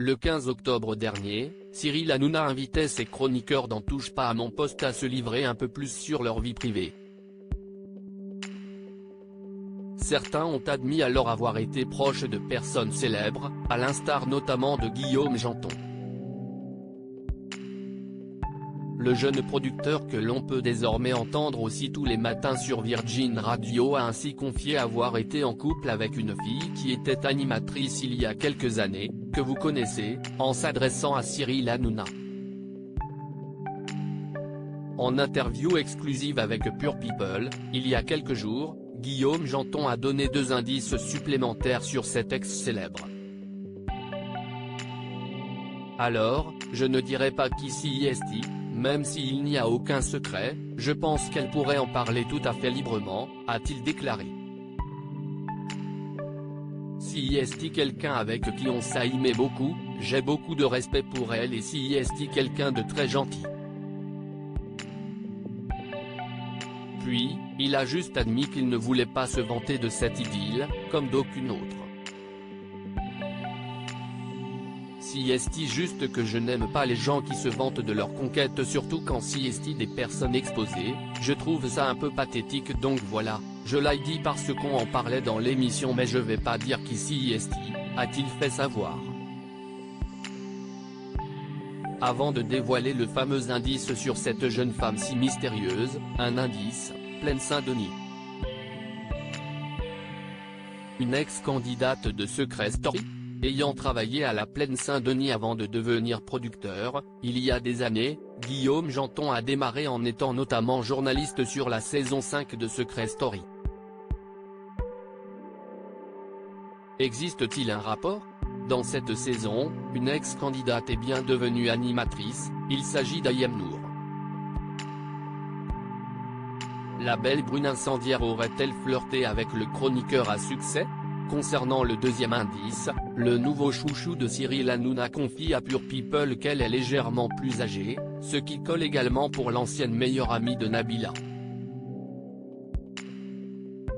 Le 15 octobre dernier, Cyril Hanouna invitait ses chroniqueurs dans Touche pas à mon poste à se livrer un peu plus sur leur vie privée. Certains ont admis alors avoir été proches de personnes célèbres, à l'instar notamment de Guillaume Janton. Le jeune producteur que l'on peut désormais entendre aussi tous les matins sur Virgin Radio a ainsi confié avoir été en couple avec une fille qui était animatrice il y a quelques années, que vous connaissez, en s'adressant à Cyril Hanouna. En interview exclusive avec Pure People, il y a quelques jours, Guillaume Janton a donné 2 indices supplémentaires sur cet ex-célèbre. Alors, je ne dirai pas qui est-il, même s'il n'y a aucun secret, je pense qu'elle pourrait en parler tout à fait librement, a-t-il déclaré. Si est-il quelqu'un avec qui on s'aimait beaucoup, j'ai beaucoup de respect pour elle et si est-il quelqu'un de très gentil. Puis, il a juste admis qu'il ne voulait pas se vanter de cette idylle, comme d'aucune autre. Si est-il juste que je n'aime pas les gens qui se vantent de leur conquête surtout quand si est-il des personnes exposées, je trouve ça un peu pathétique donc voilà, je l'ai dit parce qu'on en parlait dans l'émission mais je vais pas dire qui si est-il, a-t-il fait savoir. Avant de dévoiler le fameux indice sur cette jeune femme si mystérieuse, un indice, Plaine Saint-Denis. Une ex-candidate de Secret Story, ayant travaillé à la Plaine Saint-Denis avant de devenir producteur, il y a des années, Guillaume Janton a démarré en étant notamment journaliste sur la saison 5 de Secret Story. Existe-t-il un rapport ? Dans cette saison, une ex-candidate est bien devenue animatrice, il s'agit d'Ayem Nour. La belle brune incendiaire aurait-elle flirté avec le chroniqueur à succès ? Concernant le deuxième indice, le nouveau chouchou de Cyril Hanouna confie à Pure People qu'elle est légèrement plus âgée, ce qui colle également pour l'ancienne meilleure amie de Nabila.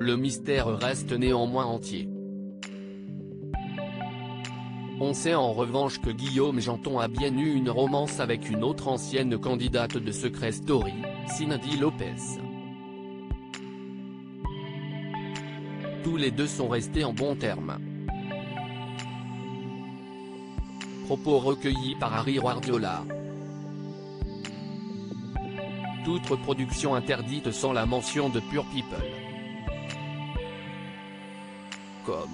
Le mystère reste néanmoins entier. On sait en revanche que Guillaume Janton a bien eu une romance avec une autre ancienne candidate de Secret Story, Cindy Lopez. Tous les deux sont restés en bons termes. Propos recueillis par Harry Guardiola. Toute reproduction interdite sans la mention de Pure People. Com.